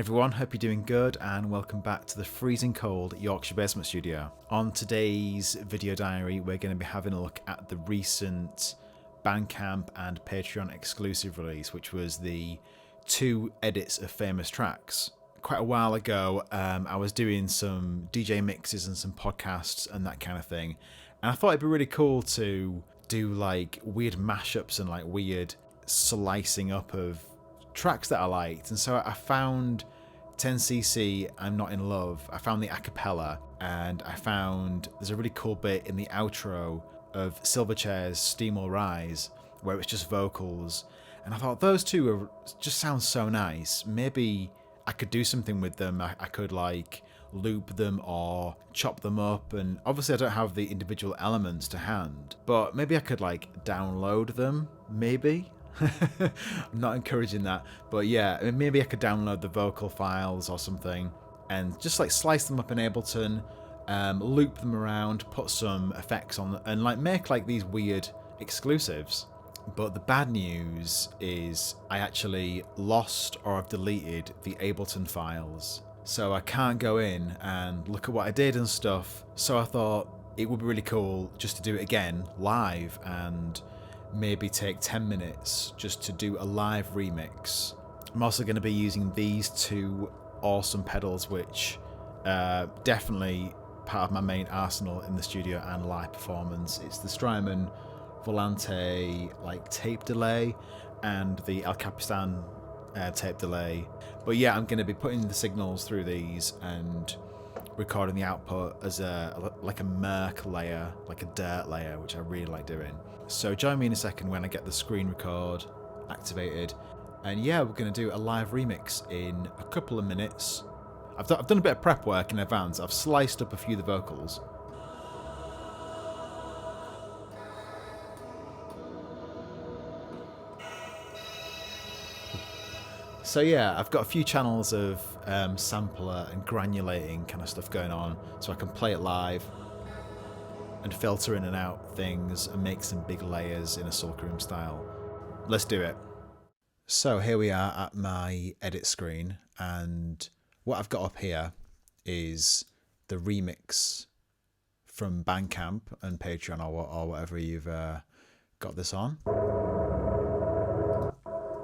Everyone, hope you're doing good and welcome back to the freezing cold Yorkshire Basement Studio. On today's video diary, we're going to be having a look at the recent Bandcamp and Patreon exclusive release, which was the 2 edits of famous tracks. Quite a while ago, I was doing some DJ mixes and some podcasts and that kind of thing, and I thought it'd be really cool to do like weird mashups and like weird slicing up of tracks that I liked. And so I found 10cc I'm Not In Love, I found the acapella, and I found there's a really cool bit in the outro of Silverchair's Steam Will Rise where it's just vocals, and I thought those two just sound so nice. Maybe I could do something with them. I could like loop them or chop them up, and obviously I don't have the individual elements to hand, but maybe I could like download them, maybe. I'm not encouraging that, but yeah, maybe I could download the vocal files or something and just like slice them up in Ableton, loop them around, put some effects on, and like make like these weird exclusives. But the bad news is I actually lost or I've deleted the Ableton files, so I can't go in and look at what I did and stuff. So I thought it would be really cool just to do it again live and maybe take 10 minutes just to do a live remix. I'm also going to be using these 2 awesome pedals, which definitely part of my main arsenal in the studio and live performance. It's the Strymon Volante like tape delay and the El Capistan tape delay. But yeah, I'm going to be putting the signals through these and recording the output as like a murk layer, like a dirt layer, which I really like doing. So join me in a second when I get the screen record activated, and yeah, we're going to do a live remix in a couple of minutes. I've done a bit of prep work in advance. I've sliced up a few of the vocals. So yeah, I've got a few channels of sampler and granulating kind of stuff going on, so I can play it live and filter in and out things and make some big layers in a Sulky Room style. Let's do it. So here we are at my edit screen, and what I've got up here is the remix from Bandcamp and Patreon or whatever you've got this on.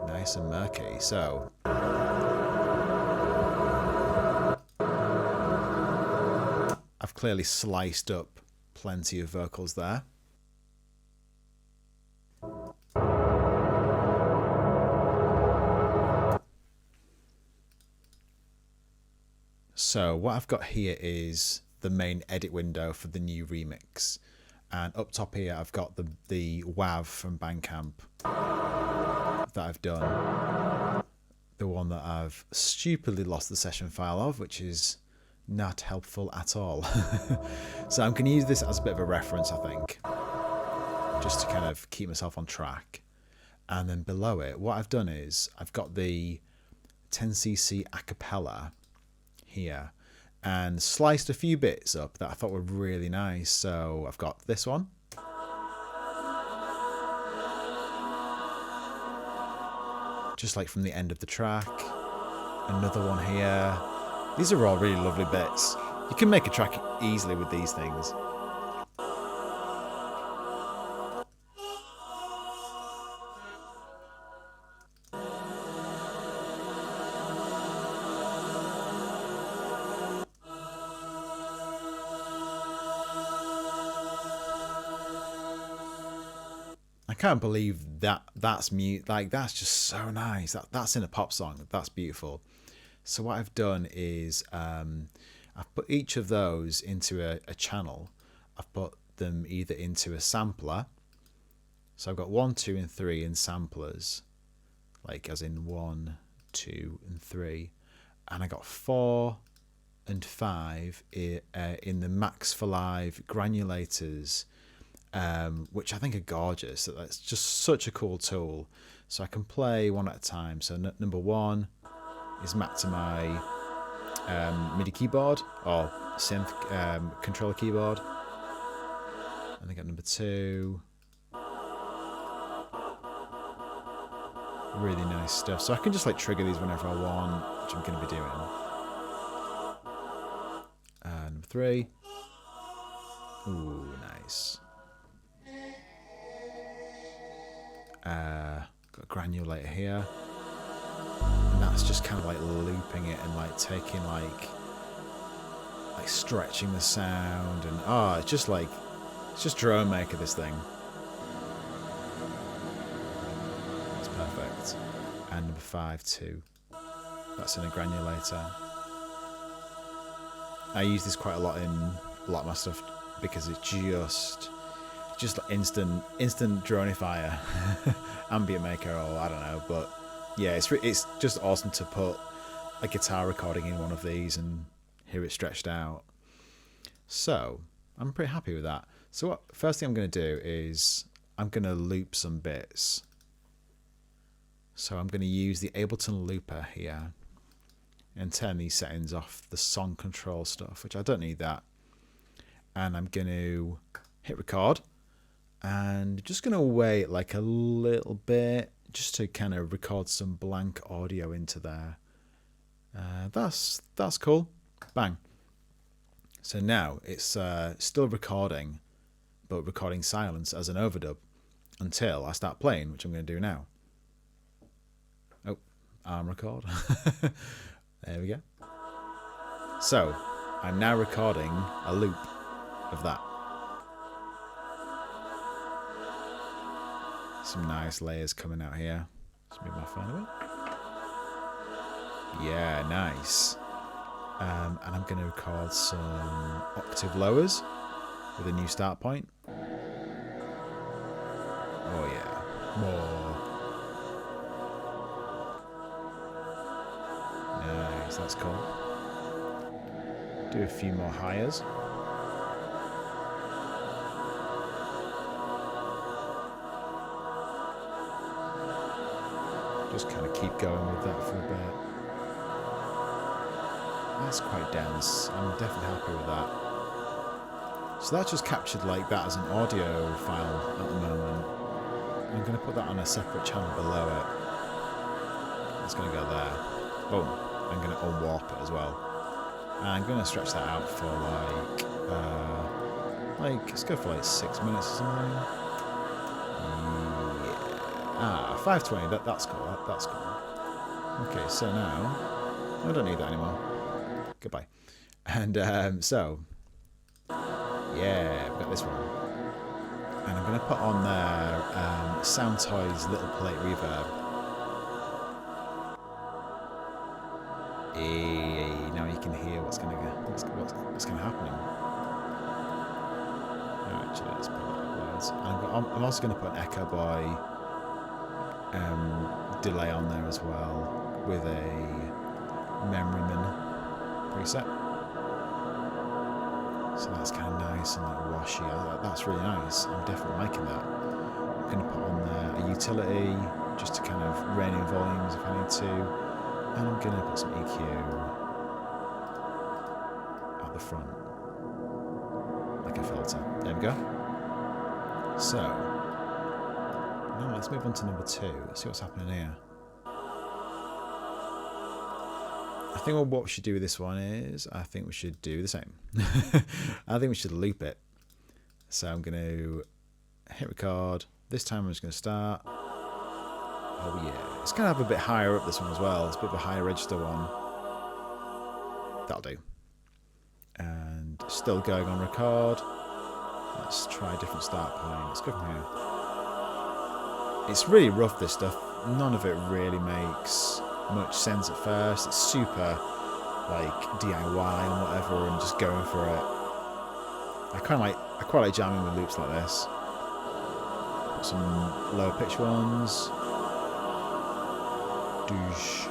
Nice and murky. So I've clearly sliced up plenty of vocals there. So what I've got here is the main edit window for the new remix, and up top here I've got the WAV from Bandcamp that I've done, the one that I've stupidly lost the session file of, which is not helpful at all. So I'm going to use this as a bit of a reference, I think, just to kind of keep myself on track. And then below it, what I've done is I've got the 10cc acapella here and sliced a few bits up that I thought were really nice. So I've got this one, just like from the end of the track, another one here. These are all really lovely bits. You can make a track easily with these things. I can't believe that's mute. Like, that's just so nice. That's in a pop song. That's beautiful. So what I've done is I've put each of those into a channel. I've put them either into a sampler. So I've got 1, 2, and 3 in samplers, like as in 1, 2, and 3, and I got 4 and 5 in the Max for Live granulators, which I think are gorgeous. That's just such a cool tool. So I can play one at a time. So number 1 is mapped to my MIDI keyboard or synth controller keyboard. And I got number 2. Really nice stuff. So I can just like trigger these whenever I want, which I'm going to be doing. Number 3. Ooh, nice. Got a granulator here. And that's just kind of like looping it and like taking like stretching the sound. And it's just drone maker, this thing. That's perfect. And number 5 too. That's in a granulator. I use this quite a lot in a lot of my stuff because it's just like instant droneifier, ambient maker, or I don't know. But yeah, it's just awesome to put a guitar recording in one of these and hear it stretched out. So I'm pretty happy with that. So first thing I'm going to do is I'm going to loop some bits. So I'm going to use the Ableton looper here and turn these settings off, the song control stuff, which I don't need that. And I'm going to hit record and just going to wait like a little bit just to kind of record some blank audio into there. That's cool. Bang. So now it's still recording, but recording silence as an overdub until I start playing, which I'm going to do now. Oh, arm record. There we go. So I'm now recording a loop of that. Some nice layers coming out here. Let's move my phone a bit. Yeah, nice. And I'm going to record some octave lowers with a new start point. Oh yeah, more. Nice, that's cool. Do a few more highs. Just kind of keep going with that for a bit. That's quite dense. I'm definitely happy with that. So that's just captured like that as an audio file at the moment. I'm going to put that on a separate channel below it. It's going to go there. Boom. I'm going to unwarp it as well. And I'm going to stretch that out for let's go for like 6 minutes or something. Yeah. 520. That's cool. That's cool. Okay, so now I don't need that anymore. Goodbye. And so yeah, we've got this one. And I'm going to put on there Sound Toys Little Plate Reverb. Now you can hear what's going to happen. Actually, let's put that words. I'm also going to put an Echo Boy delay on there as well with a Memoryman preset. So that's kind of nice and like washy. That's really nice. I'm definitely liking that. I'm going to put on there a utility just to kind of rein in volumes if I need to. And I'm going to put some EQ at the front, like a filter. There we go. So, now let's move on to number 2. Let's see what's happening here. I think what we should do with this one is, I think we should do the same. I think we should loop it. So I'm going to hit record. This time I'm just going to start. Oh yeah, it's going to have a bit higher up, this one as well. It's a bit of a higher register one. That'll do. And still going on record. Let's try a different start point. Let's go from here. It's really rough, this stuff. None of it really makes much sense at first. It's super like DIY and whatever, and just going for it. I quite like jamming with loops like this. Put some lower pitch ones. Douche.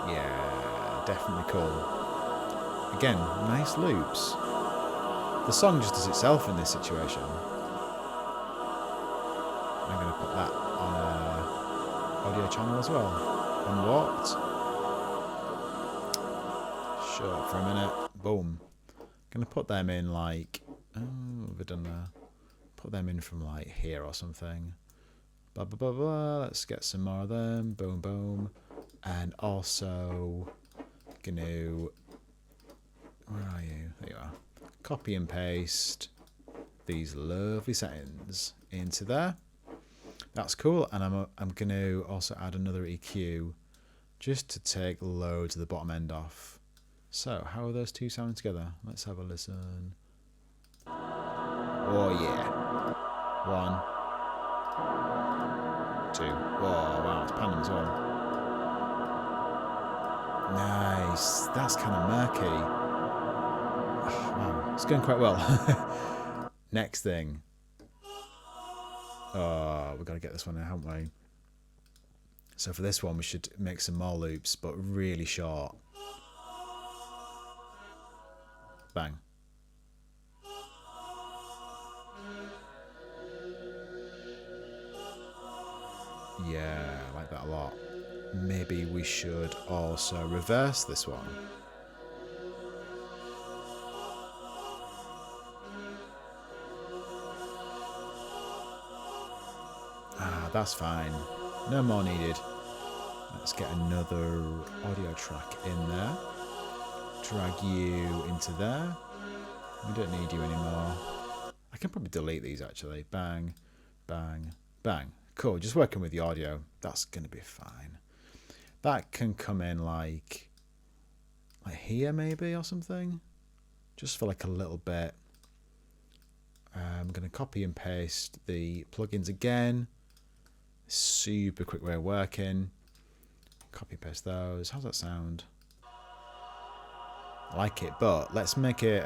Yeah, definitely cool. Again, nice loops. The song just does itself in this situation. I'm going to put that on a audio channel as well. Unwarped. Shut up for a minute. Boom. Going to put them in like... Oh, what have I done there? Put them in from like here or something. Blah, blah, blah, blah. Let's get some more of them. Boom, boom. And also, gonna... Where are you? There you are. Copy and paste these lovely settings into there. That's cool. And I'm going to also add another EQ just to take loads of the bottom end off. So, how are those two sounding together? Let's have a listen. Oh, yeah. 1, 2. Oh, wow. It's panning as well. Nice. That's kind of murky. Oh, wow. It's going quite well. Next thing. Oh, we've got to get this one in, haven't we? So for this one, we should make some more loops, but really short. Bang. Yeah, I like that a lot. Maybe we should also reverse this one. Ah, that's fine. No more needed. Let's get another audio track in there. Drag you into there. We don't need you anymore. I can probably delete these actually. Bang, bang, bang. Cool, just working with the audio. That's going to be fine. That can come in like here maybe or something. Just for like a little bit. I'm going to copy and paste the plugins again. Super quick way of working. Copy paste those. How's that sound? I like it, but let's make it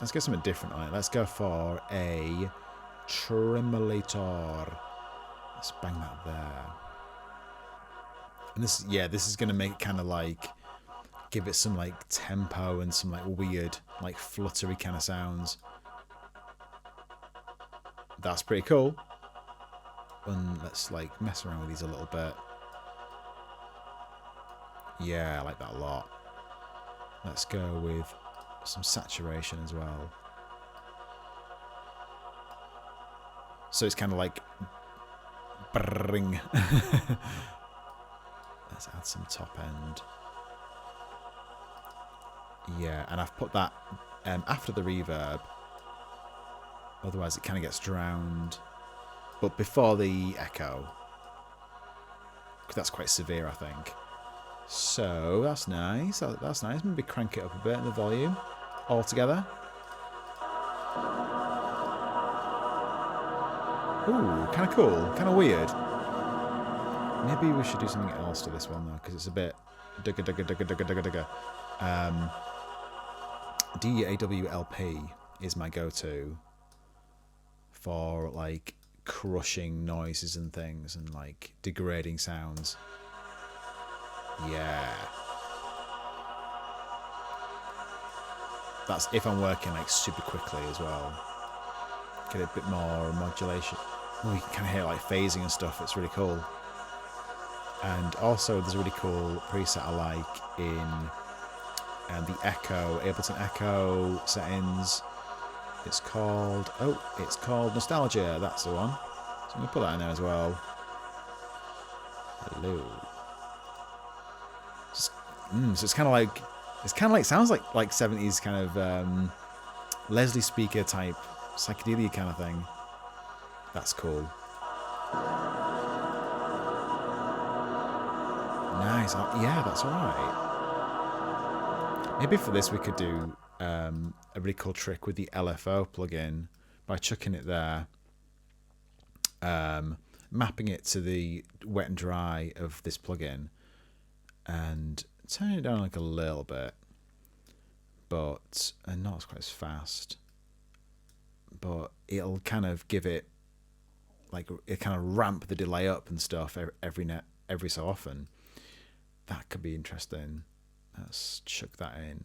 let's get something different on it. Let's go for a tremolator. Let's bang that there. And this, yeah, this is gonna make it kind of like give it some like tempo and some like weird, like fluttery kind of sounds. That's pretty cool. And let's like mess around with these a little bit. Yeah, I like that a lot. Let's go with some saturation as well. So it's kind of like bring. Let's add some top end. Yeah, and I've put that after the reverb. Otherwise it kind of gets drowned. But before the echo. Because that's quite severe, I think. So, that's nice. That's nice. Maybe crank it up a bit in the volume. All together. Ooh, kind of cool. Kind of weird. Maybe we should do something else to this one, though, because it's a bit... DAWLP is my go-to for, like, crushing noises and things and, like, degrading sounds. Yeah. That's if I'm working like super quickly as well. Get a bit more modulation. Oh, you can kind of hear like phasing and stuff. It's really cool. And also there's a really cool preset I like in the Echo, Ableton Echo settings. It's called, it's called Nostalgia. That's the one. So I'm going to put that in there as well. Hello. So it's kind of like sounds like 70s kind of Leslie Speaker type psychedelia kind of thing. That's cool. Nice. Yeah, that's alright. Maybe for this we could do a really cool trick with the LFO plugin by chucking it there, mapping it to the wet and dry of this plugin, and turn it down like a little bit, but not quite as fast. But it'll kind of give it like it kind of ramp the delay up and stuff every so often. That could be interesting. Let's chuck that in.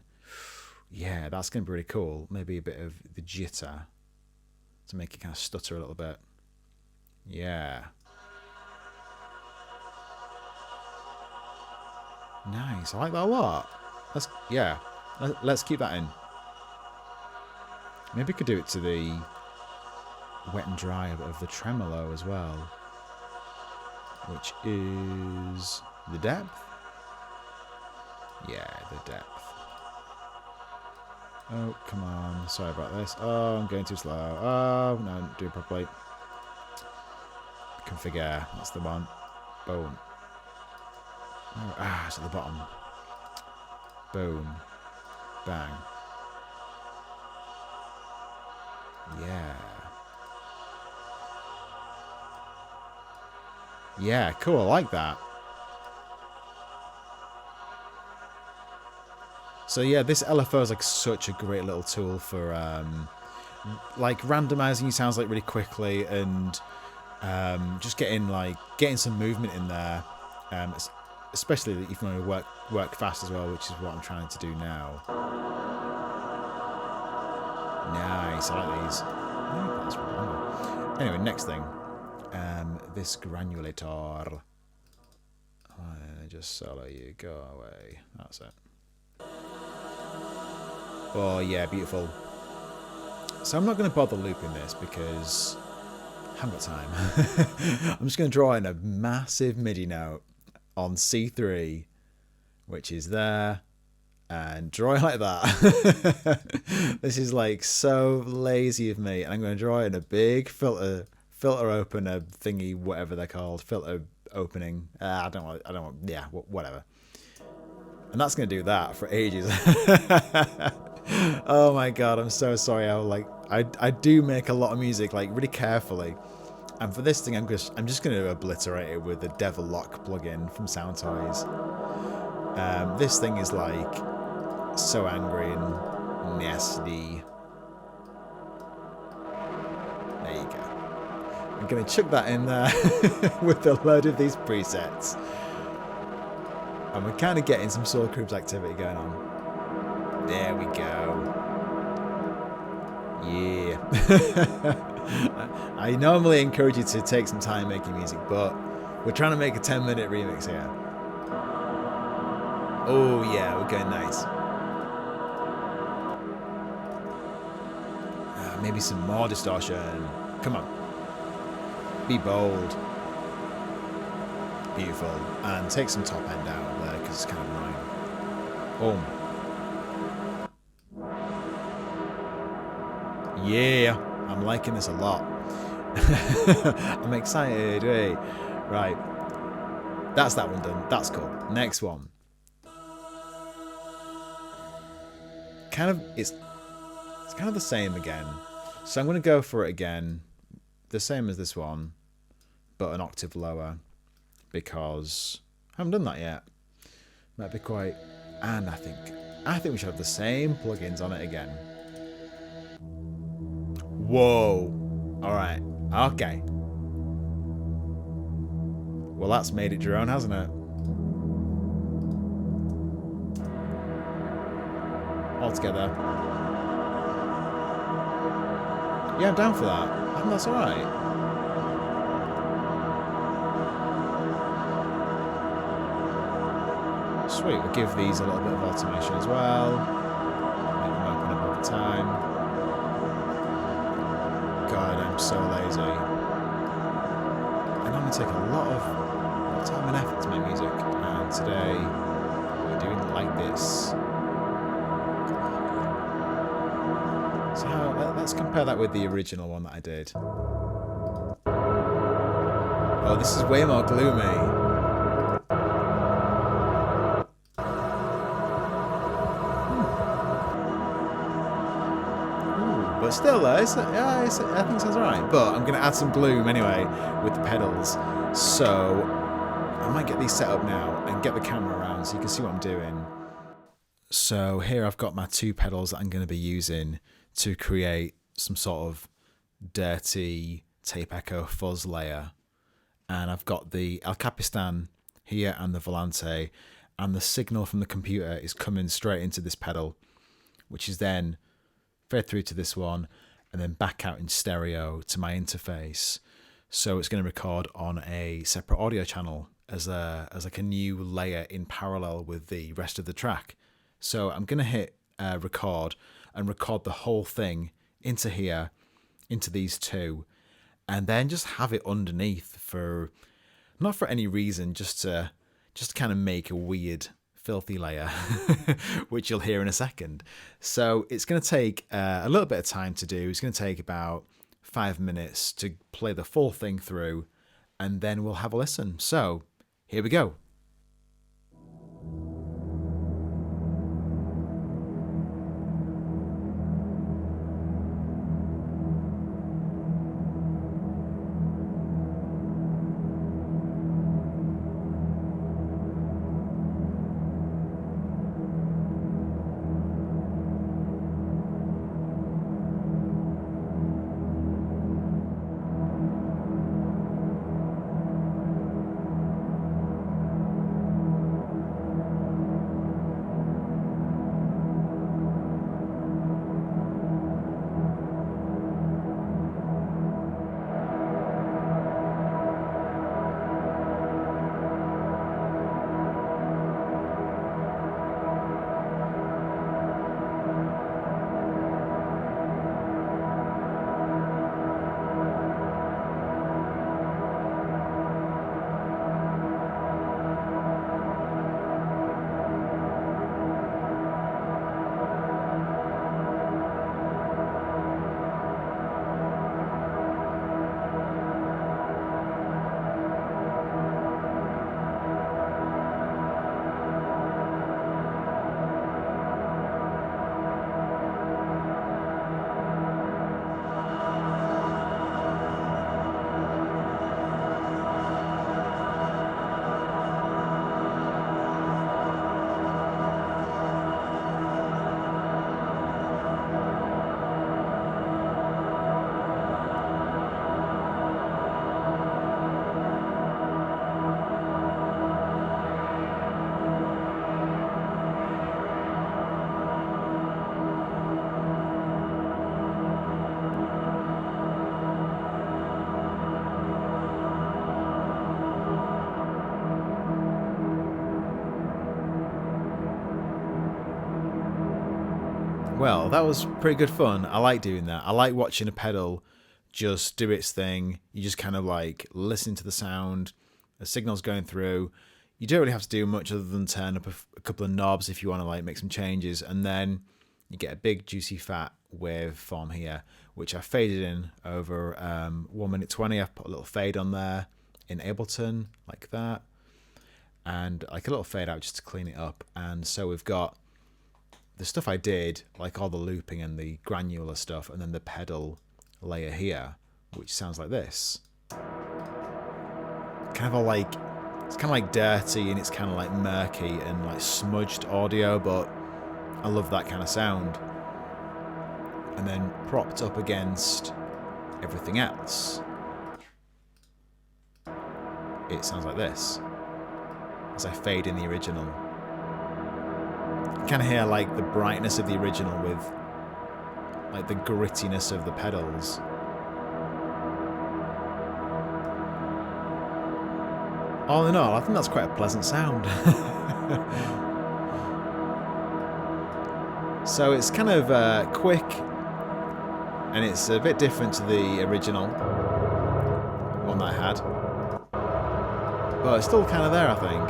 Yeah, that's gonna be really cool. Maybe a bit of the jitter to make it kind of stutter a little bit. Yeah. Nice, I like that a lot. Let's keep that in. Maybe we could do it to the wet and dry of the tremolo as well, which is the depth. Yeah, the depth. Oh, come on. Sorry about this. Oh, I'm going too slow. Oh, no, don't do it properly. Configure. That's the one. Boom. Oh, it's at the bottom. Boom. Bang. Yeah. Yeah, cool. I like that. So yeah, this LFO is like such a great little tool for like randomizing your sounds like really quickly and just getting some movement in there, especially if you want to work fast as well, which is what I'm trying to do now. Nice, I like these. Oh, that's wrong. Anyway, next thing, this granulator. Just solo you, go away. That's it. Oh yeah, beautiful. So I'm not going to bother looping this because I haven't got time. I'm just going to draw in a massive MIDI note on C3, which is there, and draw it like that. This is like so lazy of me, and I'm going to draw in a big filter opener thingy, whatever they're called, filter opening. I don't want. Yeah, whatever. And that's going to do that for ages. Oh my god, I'm so sorry. I do make a lot of music like really carefully, and for this thing I'm just going to obliterate it with the Devil Lock plugin from Sound Toys. This thing is like so angry and nasty. There you go. I'm going to chuck that in there with a load of these presets. And we're kind of getting some Soul Creeps activity going on. There we go. Yeah. I normally encourage you to take some time making music, but we're trying to make a 10-minute remix here. Oh yeah, we're going nice. Maybe some more distortion. Come on. Be bold. Beautiful. And take some top end out there because it's kind of annoying. Boom. Yeah, I'm liking this a lot. I'm excited. Hey. Right. That's that one done. That's cool. Next one. It's kind of the same again. So I'm going to go for it again. The same as this one, but an octave lower. Because I haven't done that yet. Might be quite. And I think we should have the same plugins on it again. Whoa. Alright. Okay. Well, that's made it your own, hasn't it? All together. Yeah, I'm down for that. I think that's alright. Sweet, we'll give these a little bit of automation as well. Make them open up over time. God, I'm so lazy. I normally take a lot of time and effort to make music, and today we're doing it like this. So let's compare that with the original one that I did. Oh, this is way more gloomy. But still, I think it sounds alright. But I'm going to add some gloom anyway with the pedals. So I might get these set up now and get the camera around so you can see what I'm doing. So here I've got my two pedals that I'm going to be using to create some sort of dirty tape echo fuzz layer. And I've got the El Capistan here and the Volante. And the signal from the computer is coming straight into this pedal, which is then fed through to this one and then back out in stereo to my interface. So it's going to record on a separate audio channel as like a new layer in parallel with the rest of the track. So I'm going to hit record and record the whole thing into here, into these two, and then just have it underneath for, not for any reason, just to kind of make a weird filthy layer, which you'll hear in a second. So it's going to take a little bit of time to do. It's going to take about 5 minutes to play the full thing through, and then we'll have a listen. So here we go. Well, that was pretty good fun. I like doing that. I like watching a pedal just do its thing. You just kind of like listen to the sound, the signal's going through. You don't really have to do much other than turn up a couple of knobs if you want to like make some changes, and then you get a big juicy fat waveform here, which I faded in over 1 minute 20. I've put a little fade on there in Ableton like that, and like a little fade out just to clean it up. And so we've got the stuff I did, like all the looping and the granular stuff, and then the pedal layer here, which sounds like this. Kind of all like, it's kind of like dirty and it's kind of like murky and like smudged audio, but I love that kind of sound. And then propped up against everything else, it sounds like this as I fade in the original. You kind of hear like the brightness of the original with like the grittiness of the pedals. All in all, I think that's quite a pleasant sound. So it's kind of quick, and it's a bit different to the original one that I had, but it's still kind of there, I think.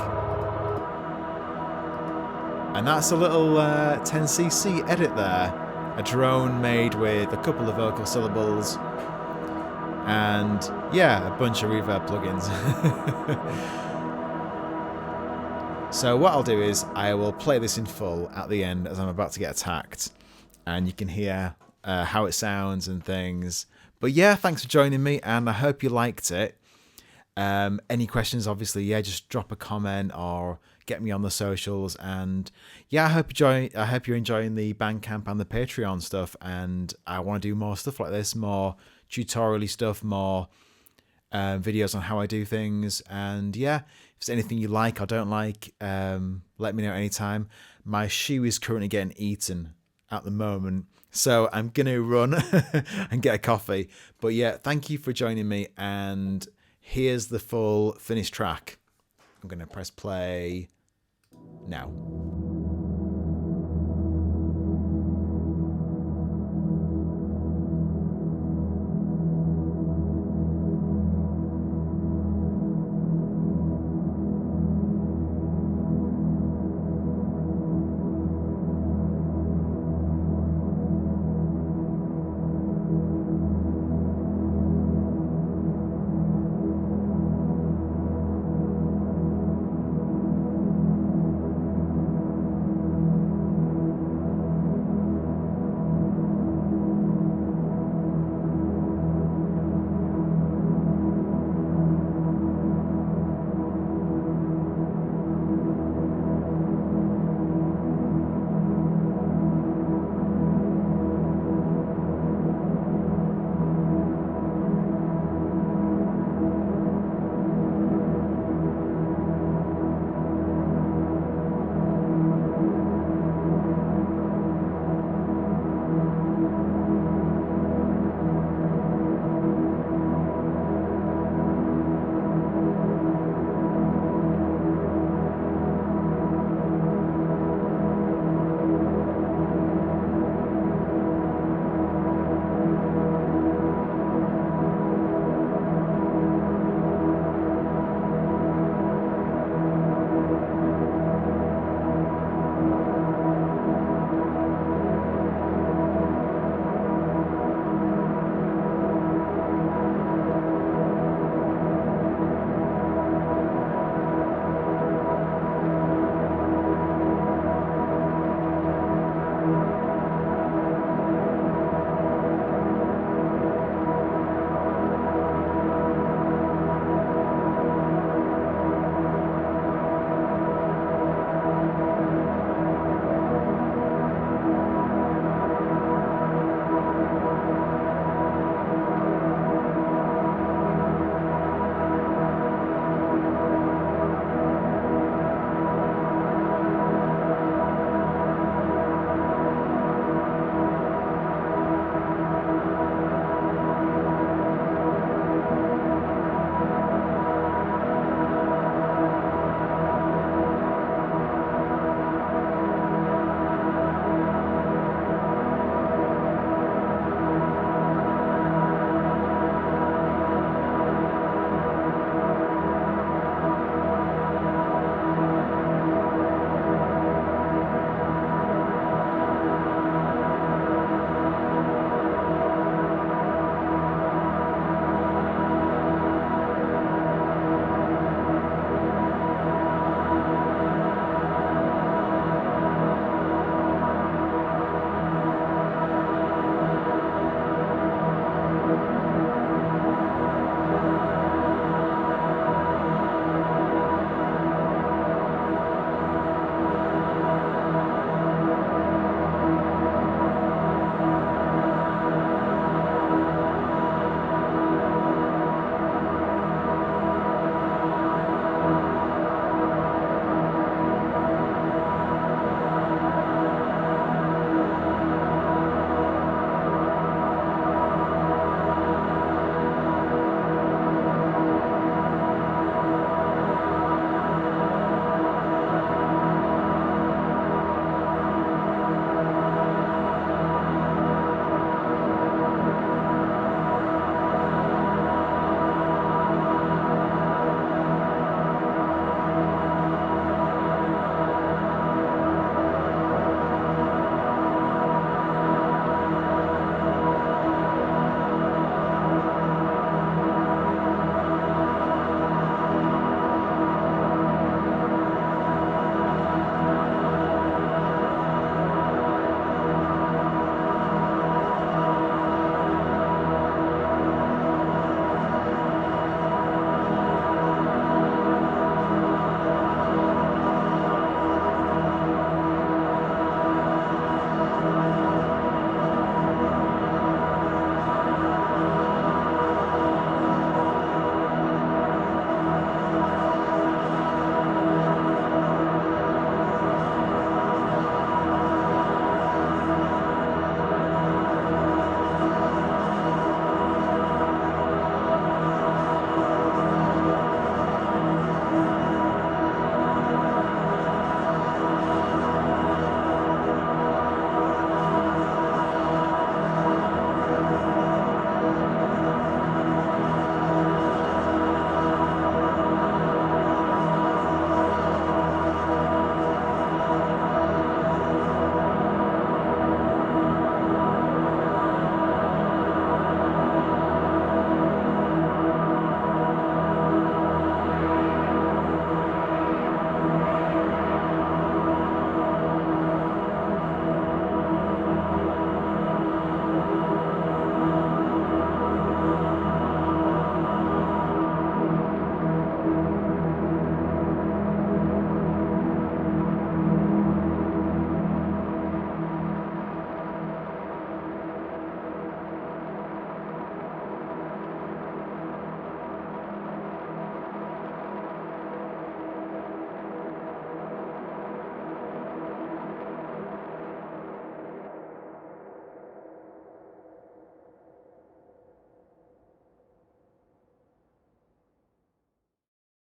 And that's a little 10cc edit there. A drone made with a couple of vocal syllables and, yeah, a bunch of reverb plugins. So what I'll do is I will play this in full at the end as I'm about to get attacked, and you can hear how it sounds and things. But yeah, thanks for joining me, and I hope you liked it. Any questions, obviously, yeah, just drop a comment or get me on the socials. And yeah, I hope you're enjoying the Bandcamp and the Patreon stuff, and I want to do more stuff like this, more tutorial-y stuff, more videos on how I do things. And yeah, if there's anything you like or don't like, let me know anytime. My shoe is currently getting eaten at the moment, so I'm gonna run and get a coffee. But yeah, thank you for joining me, and here's the full finished track. I'm gonna press play now.